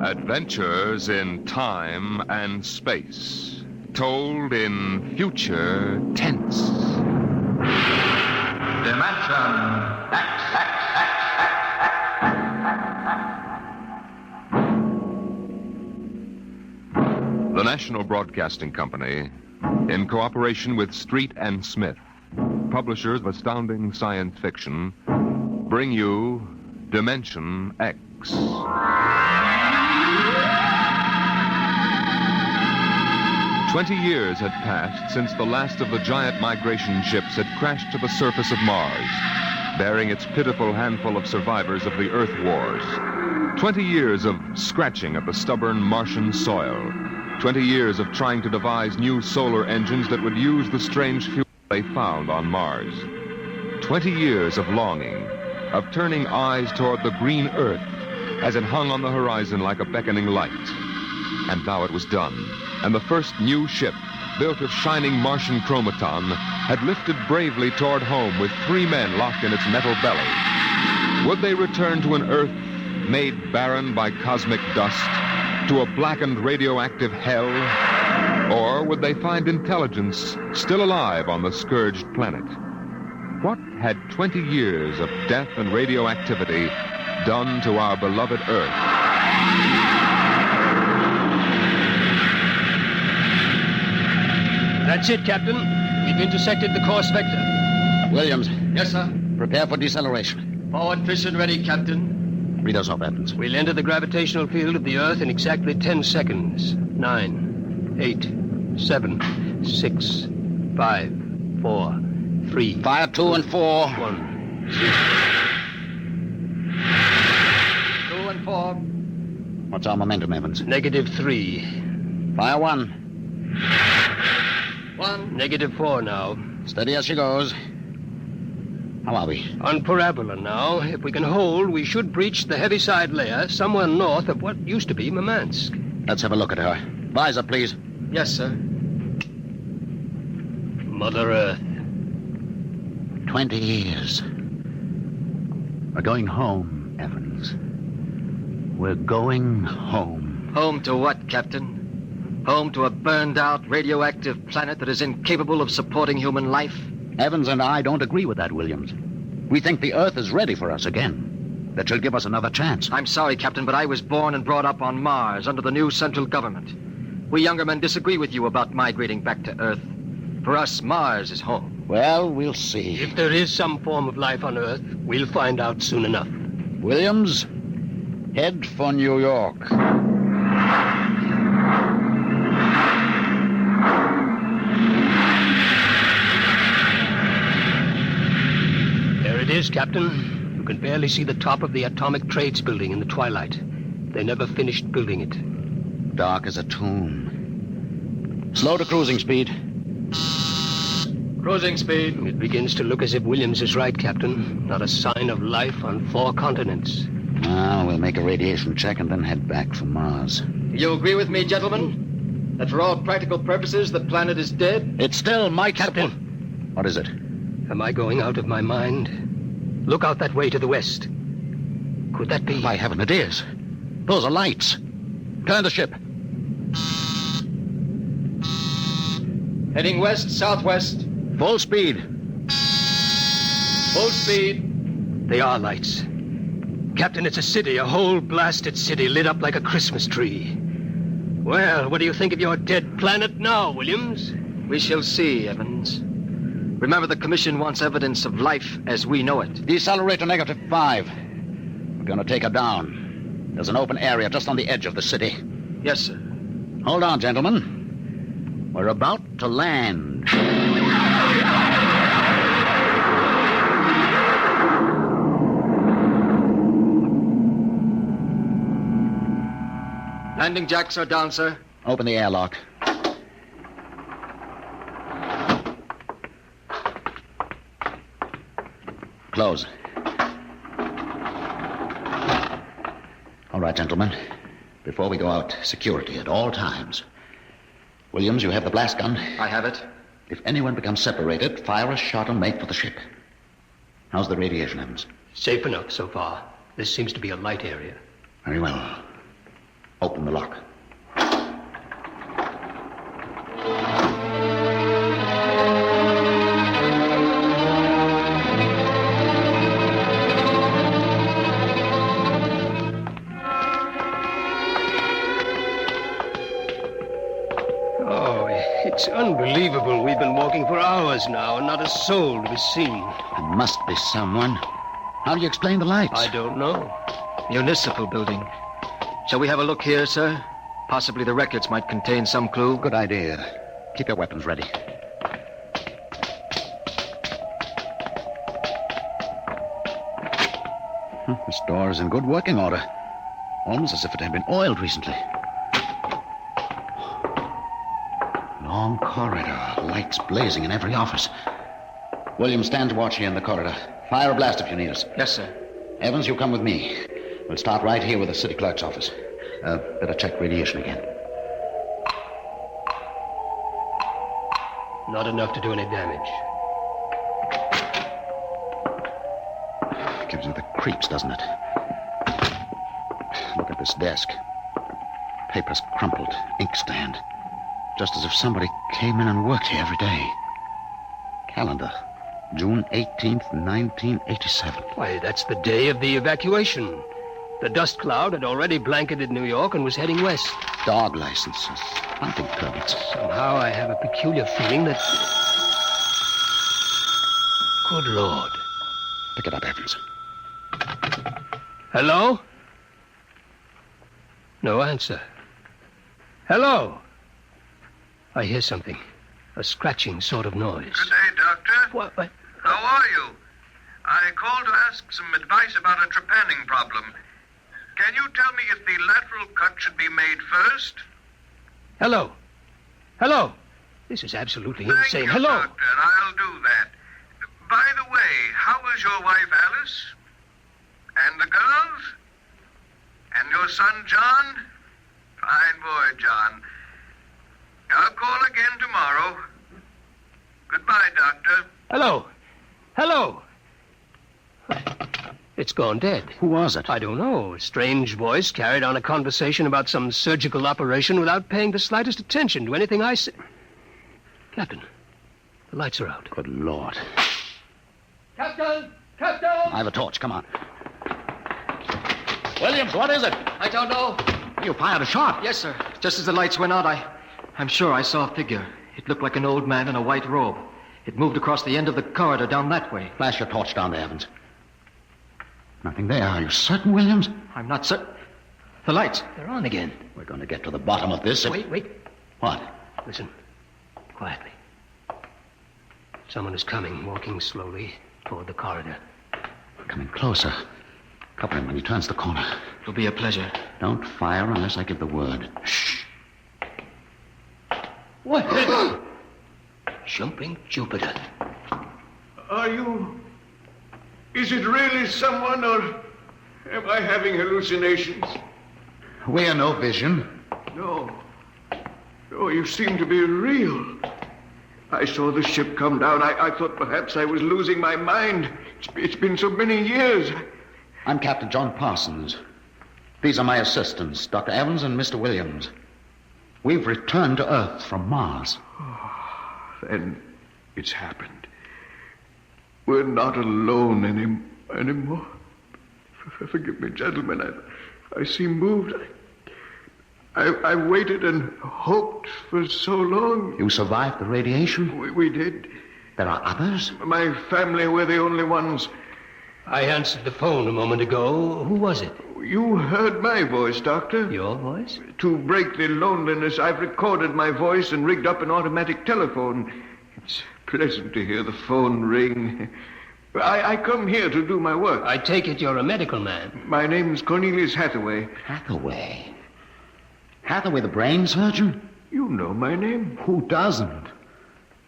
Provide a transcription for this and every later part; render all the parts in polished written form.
Adventures in time and space, told in future tense. Dimension X. The National Broadcasting Company, in cooperation with Street and Smith, publishers of astounding science fiction, bring you Dimension X. 20 years had passed since the last of the giant migration ships had crashed to the surface of Mars, bearing its pitiful handful of survivors of the Earth Wars. 20 years of scratching at the stubborn Martian soil. 20 years of trying to devise new solar engines that would use the strange fuel they found on Mars. 20 years of longing, of turning eyes toward the green Earth as it hung on the horizon like a beckoning light. And now it was done, and the first new ship, built of shining Martian chromaton, had lifted bravely toward home with 3 men locked in its metal belly. Would they return to an Earth made barren by cosmic dust, to a blackened radioactive hell? Or would they find intelligence still alive on the scourged planet? What had 20 years of death and radioactivity done to our beloved Earth? That's it, Captain. We've intersected the course vector. Williams. Yes, sir. Prepare for deceleration. Forward fission ready, Captain. Read us off, Evans. We'll enter the gravitational field of the Earth in exactly 10 seconds. 9, 8, 7, 6, 5, 4, 3. Fire 2 and 4. 1, 0. 2 and 4. What's our momentum, Evans? -3. Fire 1. 1. -4 now. Steady as she goes. How are we? On parabola now. If we can hold, we should breach the heaviside layer somewhere north of what used to be Murmansk. Let's have a look at her. Visor, please. Yes, sir. Mother Earth. 20 years. We're going home, Evans. We're going home. Home to what, Captain? Home to a burned-out radioactive planet that is incapable of supporting human life? Evans and I don't agree with that, Williams. We think the Earth is ready for us again. That she'll give us another chance. I'm sorry, Captain, but I was born and brought up on Mars under the new central government. We younger men disagree with you about migrating back to Earth. For us, Mars is home. Well, we'll see. If there is some form of life on Earth, we'll find out soon enough. Williams, head for New York. It is, Captain. You can barely see the top of the Atomic Trades building in the twilight. They never finished building it. Dark as a tomb. Slow to cruising speed. Cruising speed. It begins to look as if Williams is right, Captain. Not a sign of life on 4 continents. Well, we'll make a radiation check and then head back for Mars. You agree with me, gentlemen? That for all practical purposes, the planet is dead? It's still my Captain. What is it? Am I going out of my mind? Look out that way to the west. Could that be? By heaven, it is. Those are lights. Turn the ship. Heading west, southwest. Full speed. Full speed. They are lights. Captain, it's a city, a whole blasted city lit up like a Christmas tree. Well, what do you think of your dead planet now, Williams? We shall see, Evans. Remember, the Commission wants evidence of life as we know it. Decelerate to -5. We're going to take her down. There's an open area just on the edge of the city. Yes, sir. Hold on, gentlemen. We're about to land. Landing jacks are down, sir. Open the airlock. Close. All right, gentlemen. Before we go out, security at all times. Williams, you have the blast gun. I have it. If anyone becomes separated, fire a shot and make for the ship. How's the radiation, Evans? Safe enough so far. This seems to be a light area. Very well. Open the lock. It's unbelievable. We've been walking for hours now, and not a soul to be seen. There must be someone. How do you explain the lights? I don't know. Municipal building. Shall we have a look here, sir? Possibly the records might contain some clue. Good idea. Keep your weapons ready. This door is in good working order. Almost as if it had been oiled recently. Long corridor, lights blazing in every office. William, stand watch here in the corridor. Fire a blast if you need us. Yes, sir. Evans, you come with me. We'll start right here with the city clerk's office. Better check radiation again. Not enough to do any damage. Gives you the creeps, doesn't it? Look at this desk. Papers crumpled, inkstand. Just as if somebody came in and worked here every day. Calendar. June 18th, 1987. Why, that's the day of the evacuation. The dust cloud had already blanketed New York and was heading west. Dog licenses. Hunting permits. Somehow I have a peculiar feeling that... Good Lord. Pick it up, Evans. Hello? No answer. Hello? I hear something. A scratching sort of noise. Good day, Doctor. What? How are you? I called to ask some advice about a trepanning problem. Can you tell me if the lateral cut should be made first? Hello? Hello? This is absolutely insane. Thank you, Hello? Doctor. I'll do that. By the way, how is your wife, Alice? And the girls? And your son, John? Fine boy, John. I'll call again tomorrow. Goodbye, Doctor. Hello? Hello? It's gone dead. Who was it? I don't know. A strange voice carried on a conversation about some surgical operation without paying the slightest attention to anything I said. Captain, the lights are out. Good Lord. Captain! Captain! I have a torch. Come on. Williams, what is it? I don't know. You fired a shot. Yes, sir. Just as the lights went out, I'm sure I saw a figure. It looked like an old man in a white robe. It moved across the end of the corridor down that way. Flash your torch down there, Evans. Nothing there. Are you certain, Williams? I'm not certain. The lights. They're on again. We're going to get to the bottom of this. Wait. What? Listen. Quietly. Someone is coming, walking slowly toward the corridor. We're coming closer. Cover him when he turns the corner. It'll be a pleasure. Don't fire unless I give the word. Shh. What? Jumping Jupiter. Are you... Is it really someone, or am I having hallucinations? We're no vision. No. No, you seem to be real. I saw the ship come down. I thought perhaps I was losing my mind. It's been so many years. I'm Captain John Parsons. These are my assistants, Dr. Evans and Mr. Williams. We've returned to Earth from Mars. Then it's happened. We're not alone anymore. Forgive me, gentlemen. I seem moved. I waited and hoped for so long. You survived the radiation? We did. There are others? My family were the only ones. I answered the phone a moment ago. Who was it? You heard my voice, Doctor. Your voice? To break the loneliness, I've recorded my voice and rigged up an automatic telephone. It's pleasant to hear the phone ring. I come here to do my work. I take it you're a medical man. My name's Cornelius Hathaway. Hathaway? Hathaway, the brain surgeon? You know my name. Who doesn't?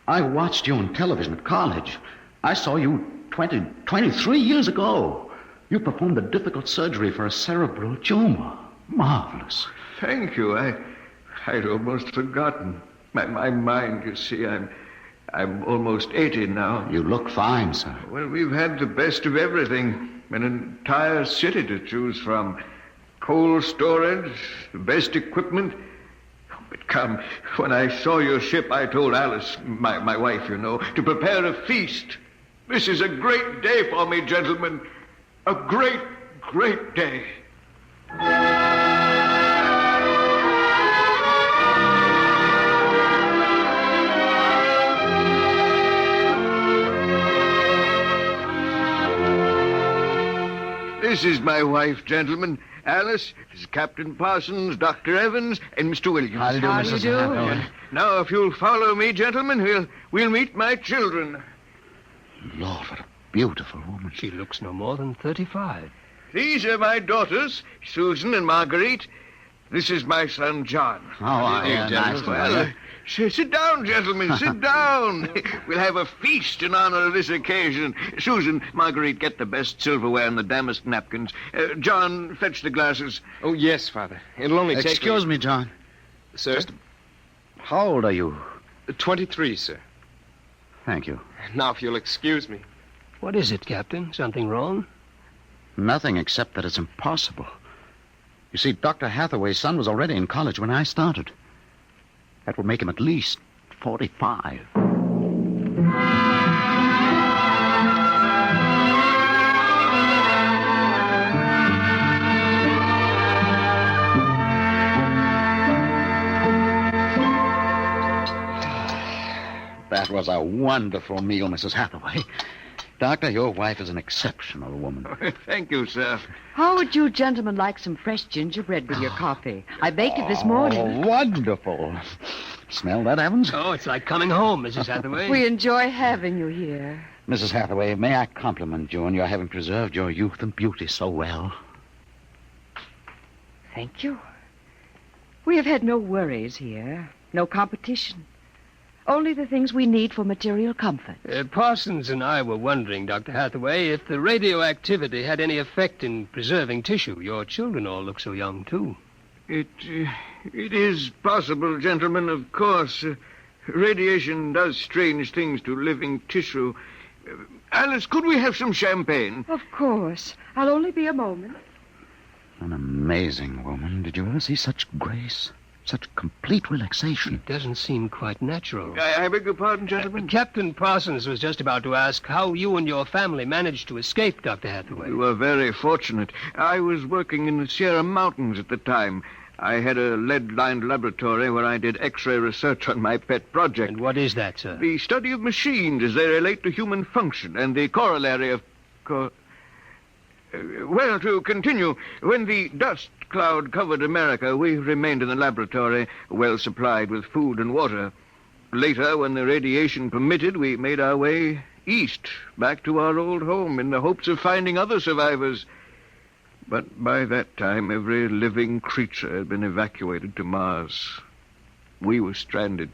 I watched you on television at college. I saw you 23 years ago. You performed a difficult surgery for a cerebral tumor. Marvelous. Thank you. I'd almost forgotten. My mind, you see, I'm almost 80 now. You look fine, sir. Well, we've had the best of everything. An entire city to choose from. Cold storage, the best equipment. But come, when I saw your ship, I told Alice, my wife, you know, to prepare a feast. This is a great day for me, gentlemen. A great, great day. This is my wife, gentlemen. Alice, this is Captain Parsons, Dr. Evans, and Mr. Williams. How do you do, Mrs. Hathaway? Now, if you'll follow me, gentlemen, we'll meet my children. Lord, what a beautiful woman. She looks no more than 35. These are my daughters, Susan and Marguerite. This is my son, John. Nice to meet you. Sit down, gentlemen, sit down. We'll have a feast in honor of this occasion. Susan, Marguerite, get the best silverware and the damask napkins. John, fetch the glasses. Oh, yes, Father. It'll only take... Excuse me, John. Sir? How old are you? 23, sir. Thank you. Now, if you'll excuse me. What is it, Captain? Something wrong? Nothing except that it's impossible. You see, Dr. Hathaway's son was already in college when I started. That would make him at least 45. That was a wonderful meal, Mrs. Hathaway. Doctor, your wife is an exceptional woman. Thank you, sir. How would you gentlemen like some fresh gingerbread with your coffee? I baked it this morning. Oh, wonderful. Smell that, Evans? Oh, it's like coming home, Mrs. Hathaway. We enjoy having you here. Mrs. Hathaway, may I compliment you on your having preserved your youth and beauty so well? Thank you. We have had no worries here, no competition. Only the things we need for material comfort. Parsons and I were wondering, Dr. Hathaway, if the radioactivity had any effect in preserving tissue. Your children all look so young, too. It is possible, gentlemen, of course. Radiation does strange things to living tissue. Alice, could we have some champagne? Of course. I'll only be a moment. An amazing woman. Did you ever see such grace? Such complete relaxation. It doesn't seem quite natural. I beg your pardon, gentlemen? Captain Parsons was just about to ask how you and your family managed to escape, Dr. Hathaway. We were very fortunate. I was working in the Sierra Mountains at the time. I had a lead-lined laboratory where I did X-ray research on my pet project. And what is that, sir? The study of machines as they relate to human function and the corollary of... Well, to continue, when the dust cloud covered America, we remained in the laboratory, well supplied with food and water. Later, when the radiation permitted, we made our way east, back to our old home, in the hopes of finding other survivors. But by that time, every living creature had been evacuated to Mars. We were stranded.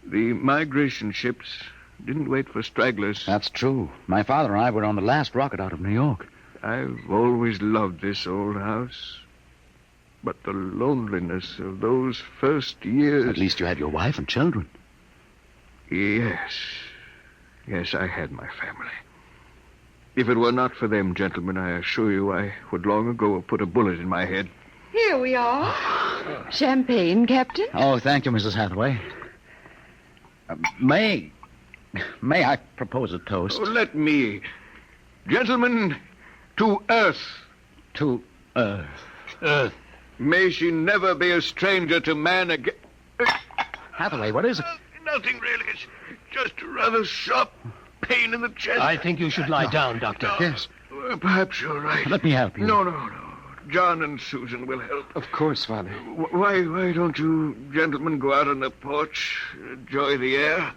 The migration ships didn't wait for stragglers. That's true. My father and I were on the last rocket out of New York. I've always loved this old house. But the loneliness of those first years... At least you had your wife and children. Yes. Yes, I had my family. If it were not for them, gentlemen, I assure you I would long ago have put a bullet in my head. Here we are. Champagne, Captain? Oh, thank you, Mrs. Hathaway. May I propose a toast? Oh, let me. Gentlemen, to Earth. To Earth. Earth. May she never be a stranger to man again. Hathaway, what is it? Nothing really. It's just a rather sharp pain in the chest. I think you should lie down, Doctor. Yes. Perhaps you're right. Let me help you. No. John and Susan will help. Of course, Father. Why don't you gentlemen go out on the porch, enjoy the air?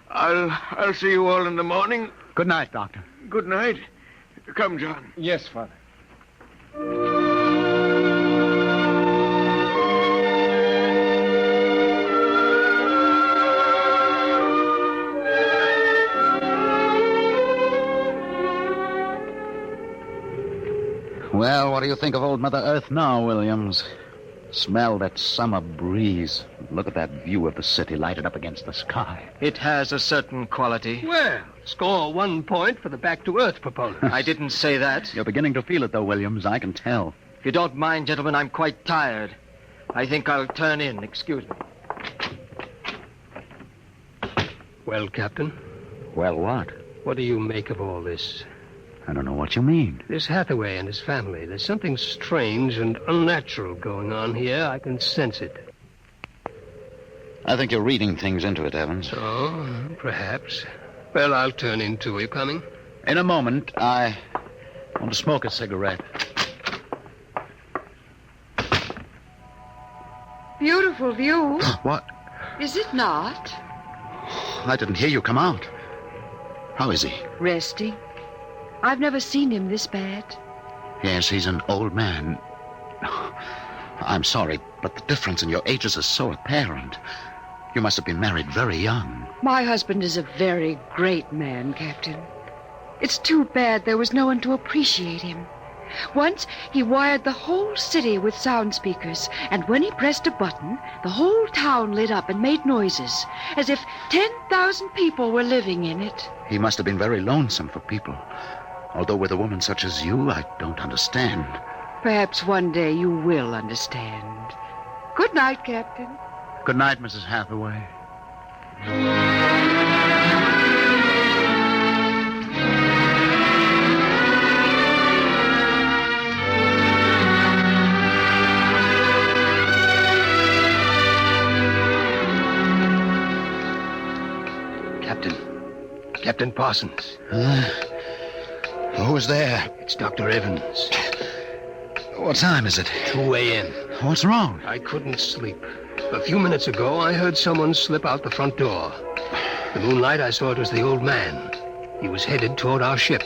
I'll see you all in the morning. Good night, Doctor. Good night. Come, John. Yes, Father. Well, what do you think of old Mother Earth now, Williams? Smell that summer breeze. Look at that view of the city lighted up against the sky. It has a certain quality. Well, score 1 point for the back-to-earth proposal. I didn't say that. You're beginning to feel it, though, Williams. I can tell. If you don't mind, gentlemen, I'm quite tired. I think I'll turn in. Excuse me. Well, Captain, Well, what? what do you make of all this? I don't know what you mean. This Hathaway and his family. There's something strange and unnatural going on here. I can sense it. I think you're reading things into it, Evans. So, perhaps. Well, I'll turn in, too. Are you coming? In a moment, I want to smoke a cigarette. Beautiful view, What? is it not? I didn't hear you come out. How is he? Resting. I've never seen him this bad. Yes, he's an old man. I'm sorry, but the difference in your ages is so apparent. You must have been married very young. My husband is a very great man, Captain. It's too bad there was no one to appreciate him. Once he wired the whole city with sound speakers, and when he pressed a button, the whole town lit up and made noises, as if 10,000 people were living in it. He must have been very lonesome for people. Although with a woman such as you, I don't understand. Perhaps one day you will understand. Good night, Captain. Good night, Mrs. Hathaway. Captain Parsons. Who's there? It's Dr. Evans. What time is it? 2 a.m. What's wrong? I couldn't sleep. A few minutes ago, I heard someone slip out the front door. The moonlight, I saw it was the old man. He was headed toward our ship.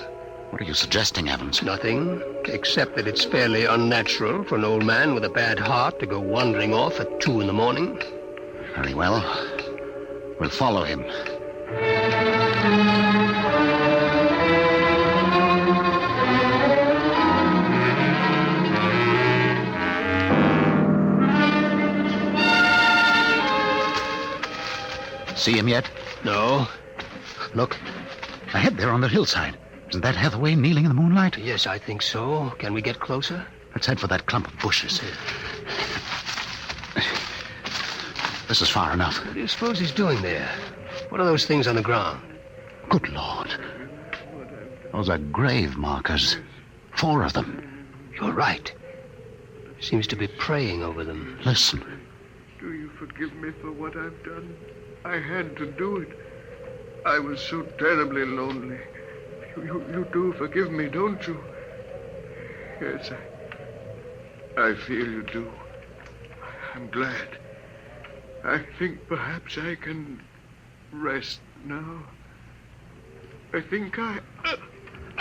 What are you suggesting, Evans? Nothing, except that it's fairly unnatural for an old man with a bad heart to go wandering off at 2 in the morning. Very well. We'll follow him. See him yet? No. Look, ahead there on the hillside. Isn't that Hathaway kneeling in the moonlight? Yes, I think so. Can we get closer? Let's head for that clump of bushes. This is far enough. What do you suppose he's doing there? What are those things on the ground? Good Lord. Those are grave markers. 4 of them. You're right. Seems to be praying over them. Listen. Do you forgive me for what I've done? I had to do it. I was so terribly lonely. You do forgive me, don't you? Yes, I feel you do. I'm glad. I think perhaps I can rest now. I think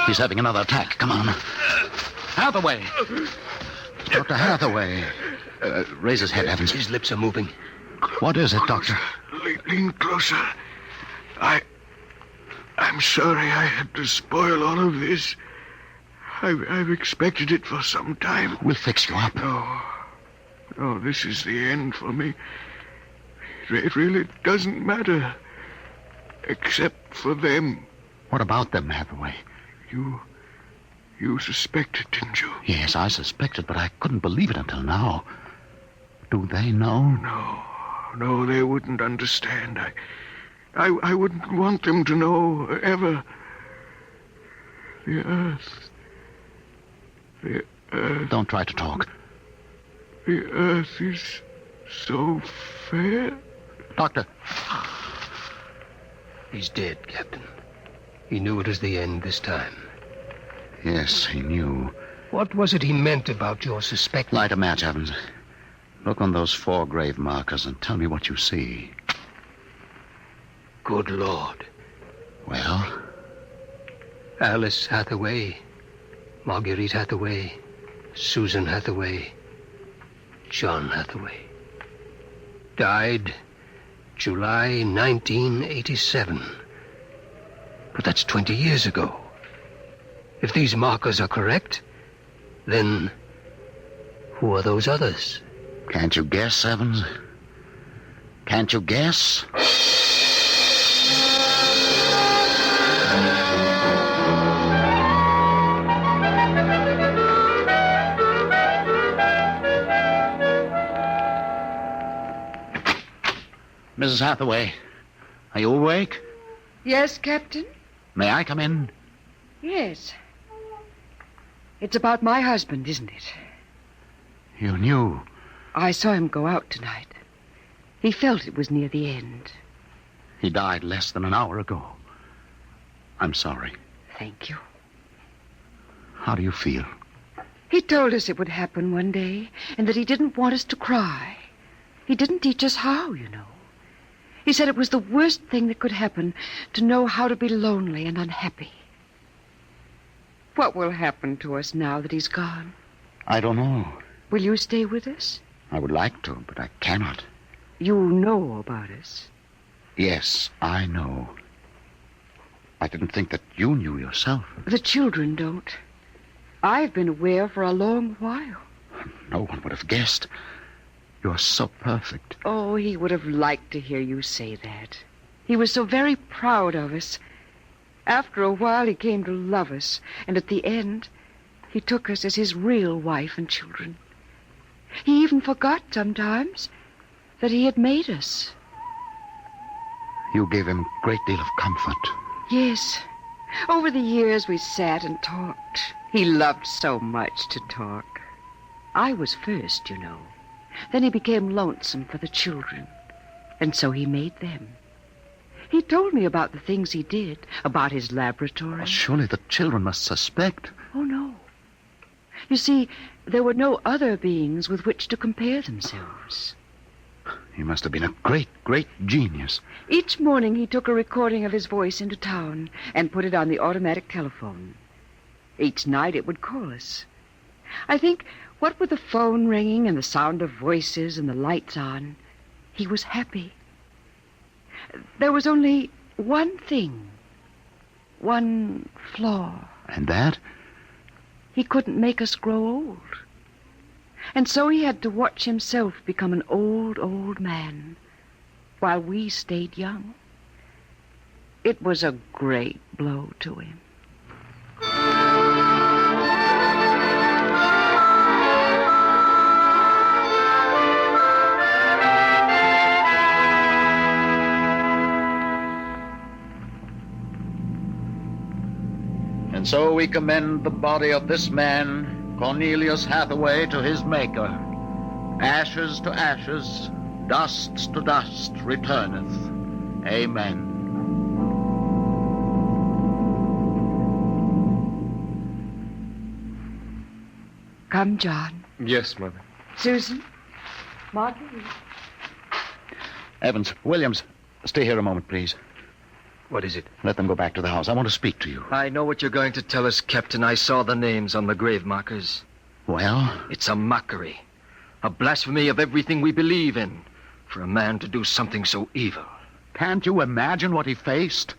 He's having another attack. Come on. Hathaway! Dr. Hathaway. Raise his head, Evans. His lips are moving. What is it, Doctor? Lean closer. I'm sorry I had to spoil all of this. I've expected it for some time. We'll fix you up. No, this is the end for me. It really doesn't matter. Except for them. What about them, Hathaway? You suspected, didn't you? Yes, I suspected, but I couldn't believe it until now. Do they know? No, they wouldn't understand. I wouldn't want them to know, ever. The Earth... Don't try to talk. The Earth is so fair. Doctor. He's dead, Captain. He knew it was the end this time. Yes, he knew. What was it he meant about your suspecting? Light a match, Evans. Look on those 4 grave markers and tell me what you see. Good Lord. Well? Alice Hathaway, Marguerite Hathaway, Susan Hathaway, John Hathaway. Died July 1987. But that's 20 years ago. If these markers are correct, then who are those others? Can't you guess, Evans? Can't you guess? Mrs. Hathaway, are you awake? Yes, Captain? May I come in? Yes. It's about my husband, isn't it? You knew. I saw him go out tonight. He felt it was near the end. He died less than an hour ago. I'm sorry. Thank you. How do you feel? He told us it would happen one day, and that he didn't want us to cry. He didn't teach us how, you know. He said it was the worst thing that could happen, to know how to be lonely and unhappy. What will happen to us now that he's gone? I don't know. Will you stay with us? I would like to, but I cannot. You know about us. Yes, I know. I didn't think that you knew yourself. The children don't. I've been aware for a long while. No one would have guessed. You're so perfect. Oh, he would have liked to hear you say that. He was so very proud of us. After a while, he came to love us, and at the end, he took us as his real wife and children. He even forgot sometimes that he had made us. You gave him a great deal of comfort. Yes. Over the years, we sat and talked. He loved so much to talk. I was first, you know. Then he became lonesome for the children, and so he made them. He told me about the things he did, about his laboratory. Oh, surely the children must suspect. Oh, no. You see, there were no other beings with which to compare themselves. He must have been a great, great genius. Each morning he took a recording of his voice into town and put it on the automatic telephone. Each night it would call us. I think, what with the phone ringing and the sound of voices and the lights on, he was happy. There was only one thing, one flaw. And that? He couldn't make us grow old. And so he had to watch himself become an old, old man, while we stayed young. It was a great blow to him. And so we commend the body of this man, Cornelius Hathaway, to his Maker. Ashes to ashes, dust to dust returneth. Amen. Come, John. Yes, Mother. Susan. Marguerite. Evans, Williams, stay here a moment, please. What is it? Let them go back to the house. I want to speak to you. I know what you're going to tell us, Captain. I saw the names on the grave markers. Well? It's a mockery. A blasphemy of everything we believe in. For a man to do something so evil. Can't you imagine what he faced?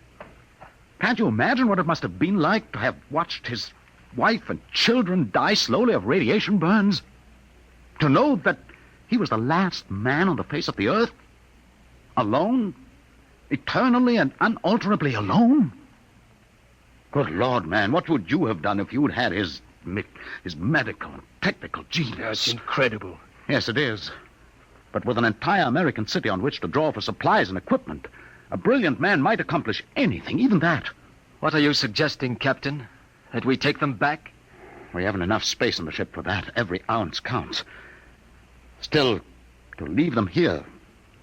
Can't you imagine what it must have been like to have watched his wife and children die slowly of radiation burns? To know that he was the last man on the face of the earth? Alone? Eternally and unalterably alone? Good Lord, man, what would you have done if you'd had his medical and technical genius? That's incredible. Yes, it is. But with an entire American city on which to draw for supplies and equipment, a brilliant man might accomplish anything, even that. What are you suggesting, Captain? That we take them back? We haven't enough space on the ship for that. Every ounce counts. Still, to leave them here,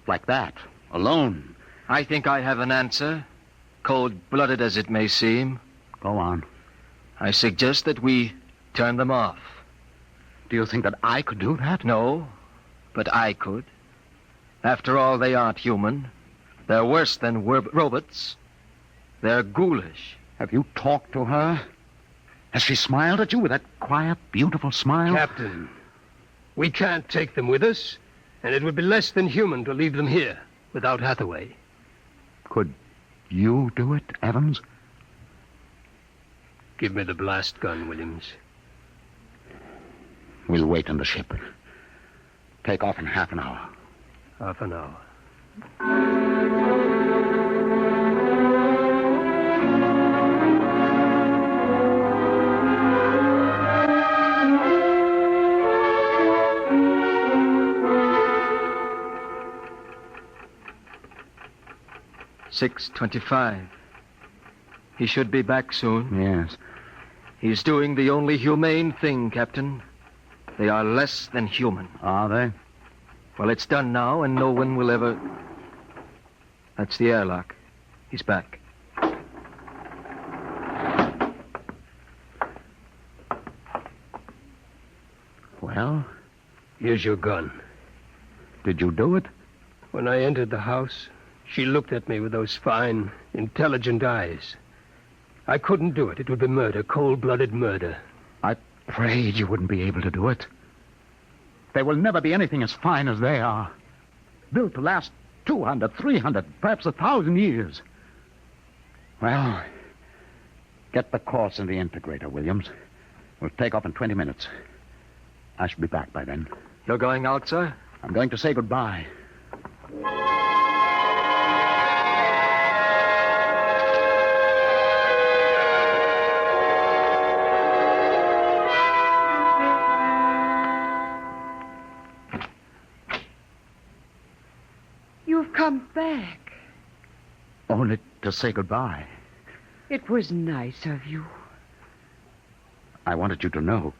like that, alone... I think I have an answer, cold-blooded as it may seem. Go on. I suggest that we turn them off. Do you think that I could do that? No, but I could. After all, they aren't human. They're worse than robots. They're ghoulish. Have you talked to her? Has she smiled at you with that quiet, beautiful smile? Captain, we can't take them with us, and it would be less than human to leave them here without Hathaway. Could you do it, Evans? Give me the blast gun, Williams. We'll wait in the ship. Take off in half an hour. Half an hour. 6:25. He should be back soon. Yes. He's doing the only humane thing, Captain. They are less than human. Are they? Well, it's done now, and no one will ever... That's the airlock. He's back. Well, Here's your gun. did you do it? When I entered the house, she looked at me with those fine, intelligent eyes. I couldn't do it. It would be murder, cold-blooded murder. I prayed you wouldn't be able to do it. There will never be anything as fine as they are. Built to last 200, 300, perhaps 1,000 years. Well, get the course in the integrator, Williams. We'll take off in 20 minutes. I should be back by then. You're going out, sir? I'm going to say goodbye. You've come back. Only to say goodbye. It was nice of you. I wanted you to know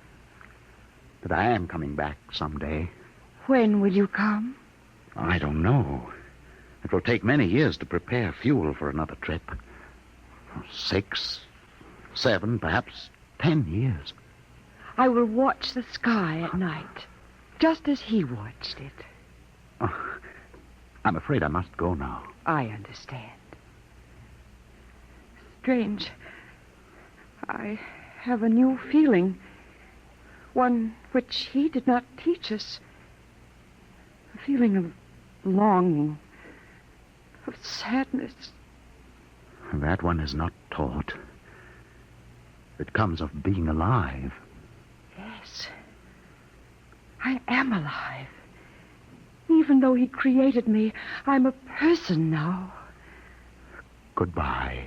that I am coming back someday. When will you come? I don't know. It will take many years to prepare fuel for another trip. 6, 7, perhaps 10 years. I will watch the sky at night, just as he watched it. Oh, I'm afraid I must go now. I understand. Strange. I have a new feeling. One which he did not teach us. A feeling of longing, of sadness. That one is not taught. It comes of being alive. Yes. I am alive. Even though he created me, I'm a person now. Goodbye,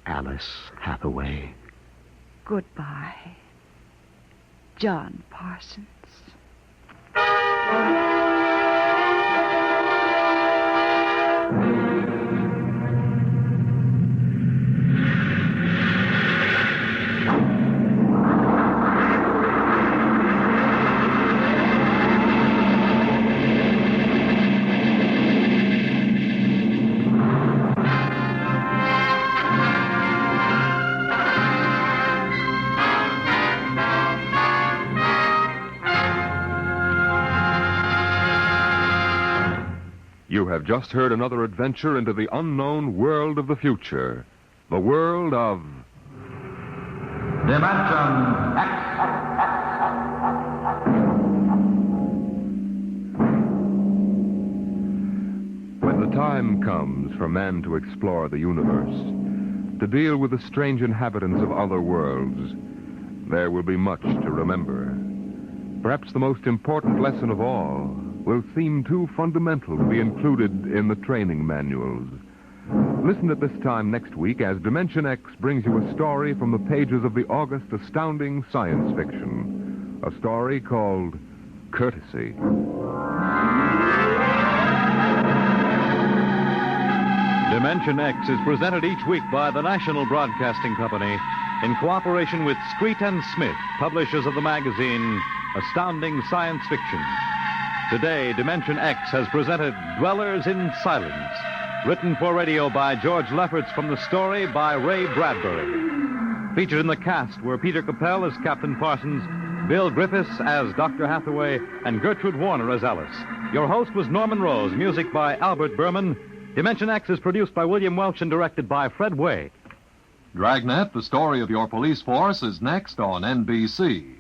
Alice Hathaway. Goodbye, John Parsons. You have just heard another adventure into the unknown world of the future. The world of... Dimension X. When the time comes for man to explore the universe, to deal with the strange inhabitants of other worlds, there will be much to remember. Perhaps the most important lesson of all will seem too fundamental to be included in the training manuals. Listen at this time next week as Dimension X brings you a story from the pages of the August astounding science fiction. A story called Courtesy. Dimension X is presented each week by the National Broadcasting Company in cooperation with Street and Smith, publishers of the magazine Astounding Science Fiction. Today, Dimension X has presented Dwellers in Silence, written for radio by George Lefferts from the story by Ray Bradbury. Featured in the cast were Peter Capell as Captain Parsons, Bill Griffiths as Dr. Hathaway, and Gertrude Warner as Alice. Your host was Norman Rose, music by Albert Berman. Dimension X is produced by William Welch and directed by Fred Way. Dragnet, the story of your police force, is next on NBC.